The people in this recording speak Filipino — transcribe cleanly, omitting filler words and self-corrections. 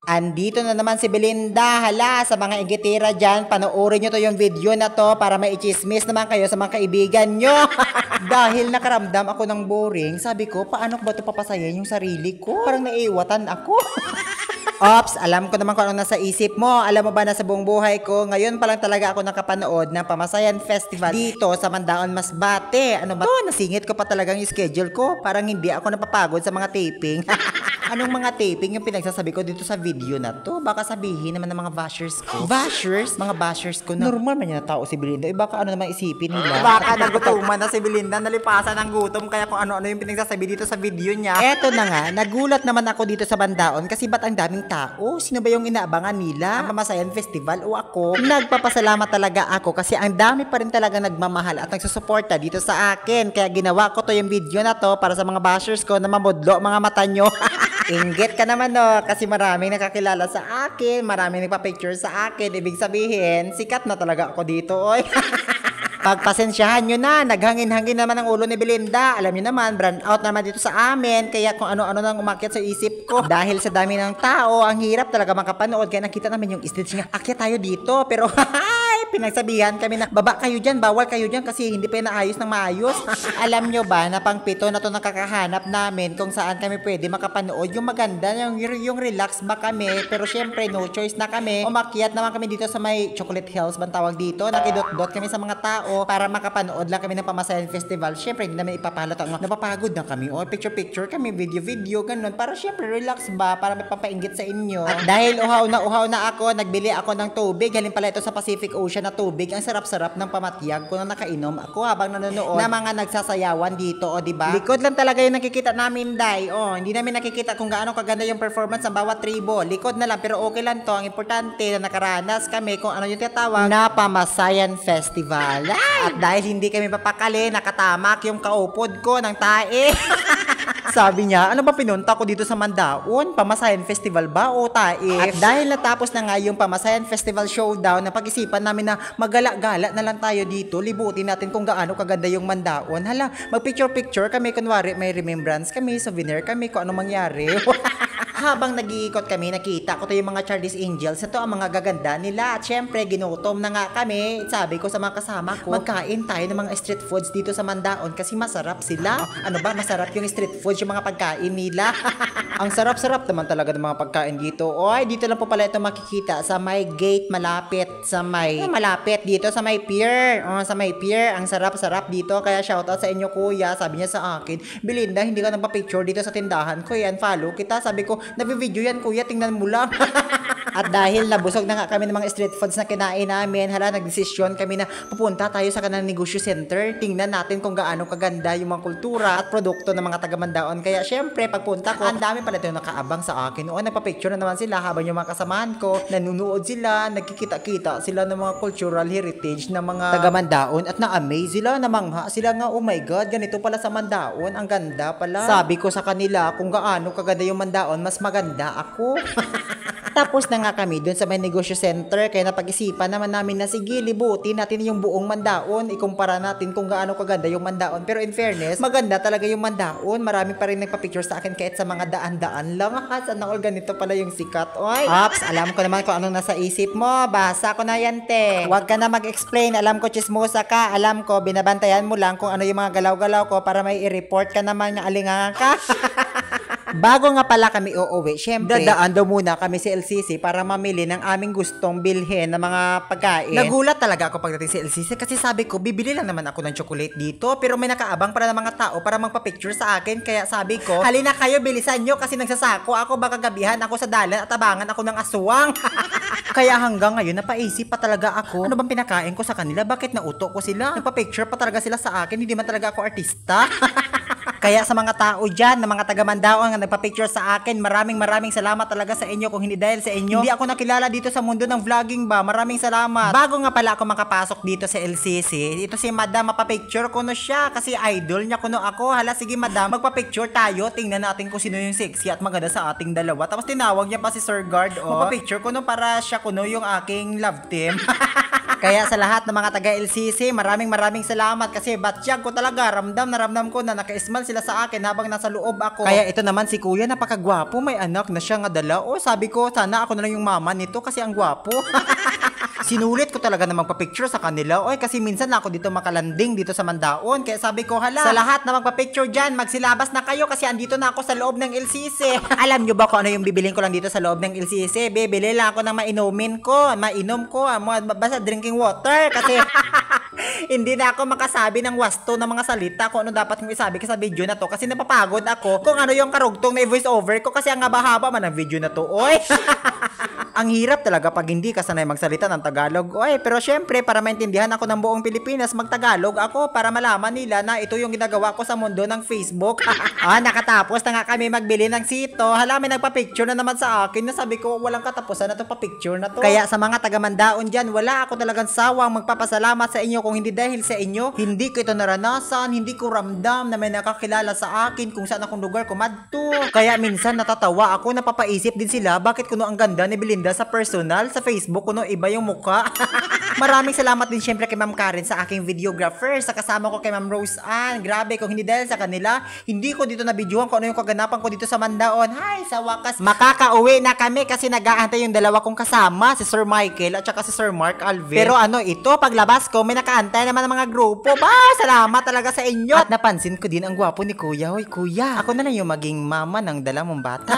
Andito na naman si Belinda. Hala, sa mga igitira dyan, panoorin nyo to yung video na to para may i-chismis naman kayo sa mga kaibigan nyo. Dahil nakaramdam ako ng boring, sabi ko, paano ko ba ito papasayan yung sarili ko? Parang naiiwatan ako. Ops, alam ko naman kung ano nasa isip mo. Alam mo ba na sa buong buhay ko, ngayon pa lang talaga ako nakapanood ng Pamasayan Festival dito sa Mandaon Masbate. Ano ba to? Nasingit ko pa talagang yung schedule ko. Parang hindi ako napapagod sa mga taping. Anong mga taping yung pinagsasabi ko dito sa video na to? Baka sabihin naman ng mga bashers ko. Bashers? Mga bashers ko na. Normal man yung tao si Belinda. Baka ano naman isipin nila. Baka nagutuman na si Belinda, nalipasan ng gutom. Kaya kung ano-ano yung pinagsasabi dito sa video niya. Eto na nga, nagulat naman ako dito sa Mandaon kasi ba't ang daming tao? Sino ba yung inaabangan nila? Ang Pamasayan Festival o ako? Nagpapasalamat talaga ako kasi ang dami pa rin talaga nagmamahal at nagsusuporta dito sa akin. Kaya ginawa ko to yung video na to para sa mga bashers ko na mamudlo mga mata nyo. Inggit ka naman no, kasi maraming nakakilala sa akin, maraming nagpa-picture sa akin, ibig sabihin, sikat na talaga ako dito, oy. Pagpasensyahan nyo na, naghangin-hangin naman ang ulo ni Belinda. Alam nyo naman, brand out naman dito sa amin, kaya kung ano-ano nang umakyat sa isip ko. Dahil sa dami ng tao, ang hirap talaga makapanood, kaya nakita namin yung stage nga, akyat tayo dito, pero pinagsabihan kami na baba kayo dyan, bawal kayo dyan kasi hindi pa naayos ng maayos. Alam nyo ba na pang pito na to nakakahanap namin kung saan kami pwede makapanood yung maganda, yung relax ba kami, pero syempre no choice na kami. Umakyat naman kami dito sa may Chocolate Hills bang tawag dito, nakidot-dot kami sa mga tao para makapanood lang kami ng Pamasayan Festival. Syempre hindi namin ipapalata, napapagod na kami, o picture-picture kami, video-video, ganun, para syempre relax ba, para may papainggit sa inyo. At dahil uhaw na ako, nagbili ako ng tubig, halin pala ito sa Pacific Ocean na tubig. Ang sarap-sarap ng pamatyag ko na nakainom ako habang nanonood na mga nagsasayawan dito, o diba? Likod lang talaga yung nakikita namin, Day. O, hindi namin nakikita kung gaano kaganda yung performance ng bawat tribo. Likod na lang, pero okay lang to. Ang importante na nakaranas kami kung ano yung tinatawag na Pamasayan Festival. At dahil hindi kami papakali, nakatamak yung kaupod ko ng tae. Sabi niya, ano ba pinunta ko dito sa Mandaon? Pamasayan Festival ba o tae? At dahil natapos na nga yung Pamasayan Festival Showdown, napag-isipan namin na magala-gala na lang tayo dito. Libutin natin kung gaano kaganda yung Mandaon. Hala, mag-picture-picture kami. Kunwari, may remembrance kami, souvenir kami, kung ano mangyari. Habang nag-iikot kami, nakita ko to yung mga Charlie's Angels. Ito ang mga gaganda nila. At syempre, ginutom na nga kami. Sabi ko sa mga kasama ko, magkain tayo ng mga street foods dito sa Mandaon kasi masarap sila. Ano ba? Masarap yung street foods, yung mga pagkain nila. Ang sarap-sarap naman talaga ng mga pagkain dito. Oy, dito lang po pala ito makikita sa may gate malapit sa may dito sa may pier. Sa may pier, ang sarap-sarap dito. Kaya shoutout sa inyo kuya. Sabi niya sa akin, Belinda, hindi ka nagpa-picture dito sa tindahan ko. Yan, follow kita. Sabi ko, nabi-video yan kuya, tingnan mo lang. At dahil nabusog na nga kami ng mga street foods na kinain namin, hala, nagdesisyon kami na pupunta tayo sa kanang negosyo center. Tingnan natin kung gaano kaganda yung mga kultura at produkto ng mga taga-Mandaon. Kaya syempre, pagpunta ko, ang dami pala ito nakaabang sa akin. O, nagpa-picture na naman sila habang yung mga kasamahan ko, nanunood sila, nagkikita-kita sila ng mga cultural heritage ng mga taga-Mandaon at na-amaze sila, namangha sila nga, oh my God, ganito pala sa Mandaon, ang ganda pala. Sabi ko sa kanila, kung gaano kaganda yung Mandaon, mas maganda ako. Tapos na nga kami dun sa may negosyo center, kaya napag-isipan naman namin na sige, libutin natin yung buong Mandaon, ikumpara natin kung gaano kaganda yung Mandaon. Pero in fairness, maganda talaga yung Mandaon. Marami pa rin nagpa-picture sa akin kahit sa mga daan-daan lang. Sana all ganito pala yung sikat. Oy, Ops, alam ko naman kung anong nasa isip mo. Basa ko na yan, te. Huwag ka na mag-explain. Alam ko chismosa ka. Alam ko, binabantayan mo lang kung ano yung mga galaw-galaw ko para may i-report ka naman na alingangan ka. Bago nga pala kami uuwi, syempre, dadaan daw muna kami sa LCC para mamili ng aming gustong bilhin na mga pagkain. Nagulat talaga ako pagdating sa LCC kasi sabi ko, bibili lang naman ako ng chocolate dito, pero may nakaabang para ng mga tao para magpa-picture sa akin. Kaya sabi ko, halina kayo, bilisan nyo kasi nagsasako ako, baka gabihan ako sa dalan at abangan ako ng aswang. Kaya hanggang ngayon, napaisip pa talaga ako, ano bang pinakain ko sa kanila? Bakit nauto ko sila? Nagpa-picture pa talaga sila sa akin, hindi man talaga ako artista. Kaya sa mga tao dyan, na mga taga-Mandaon nga nagpa-picture sa akin, maraming salamat talaga sa inyo. Kung hindi dahil sa inyo, hindi ako nakilala dito sa mundo ng vlogging ba. Maraming salamat. Bago nga pala ako makapasok dito sa LCC, ito si Madam, mapapicture ko no siya kasi idol niya kuno ako. Hala, sige Madam, magpa-picture tayo. Tingnan natin kung sino yung sexy at maganda sa ating dalawa. Tapos tinawag niya pa si Sir Guard, oh. Magpa-picture ko no para siya kuno yung aking love team. Kaya sa lahat ng mga taga-LCC, maraming salamat kasi batsyag ko talaga, ramdam na ramdam ko na naka-smile sila sa akin habang nasa loob ako. Kaya ito naman si kuya, napakagwapo, may anak na siya nga dala. O sabi ko, sana ako na lang yung mama nito kasi ang gwapo. Sinulit ko talaga na magpa-picture sa kanila. Oy, kasi minsan na ako dito makalanding dito sa Mandaon. Kaya sabi ko, hala, sa lahat na magpa-picture dyan, magsilabas na kayo kasi andito na ako sa loob ng LCC. Alam nyo ba kung ano yung bibilin ko lang dito sa loob ng LCC? Bibili lang ako ng mainumin ko. Mainom ko, basta drinking water. Kasi hindi na ako makasabi ng wasto ng mga salita kung ano dapat kong isabi sa video na to. Kasi napapagod ako kung ano yung karugtong na voice over ko kasi ang haba-haba man ang video na to. Oy! Ang hirap talaga pag hindi ka sanay magsalita ng Tagalog. Oy, pero syempre, para maintindihan ako ng buong Pilipinas, magtagalog ako para malaman nila na ito yung ginagawa ko sa mundo ng Facebook. Nakatapos na nga kami magbili ng sito. Hala, may nagpa-picture na naman sa akin na sabi ko, walang katapusan na to pa-picture na to. Kaya sa mga taga-Mandaon dyan, wala ako talagang sawang magpapasalamat sa inyo kung hindi dahil sa inyo. Hindi ko ito naranasan, hindi ko ramdam na may nakakilala sa akin kung saan akong lugar kumadto. Kaya minsan natatawa ako, napapaisip din sila, bakit kuno ang ganda ni Belinda sa personal, sa Facebook, kuno iba yung mukha. Maraming salamat din syempre kay Ma'am Karen sa aking videographer, sa kasama ko kay Ma'am Rose Ann. Grabe, kung hindi dahil sa kanila, hindi ko dito nabidyohan kung ano yung kaganapan ko dito sa Mandaon. Hay, sa wakas, makakauwi na kami kasi nag-aantay yung dalawa kong kasama, si Sir Michael at saka si Sir Mark Alvin. Pero ito, paglabas ko, may nakaantay naman ng mga grupo. Salamat talaga sa inyo. At napansin ko din ang gwapo ni Kuya. Hoy, Kuya, ako na lang yung maging mama ng dala mong bata.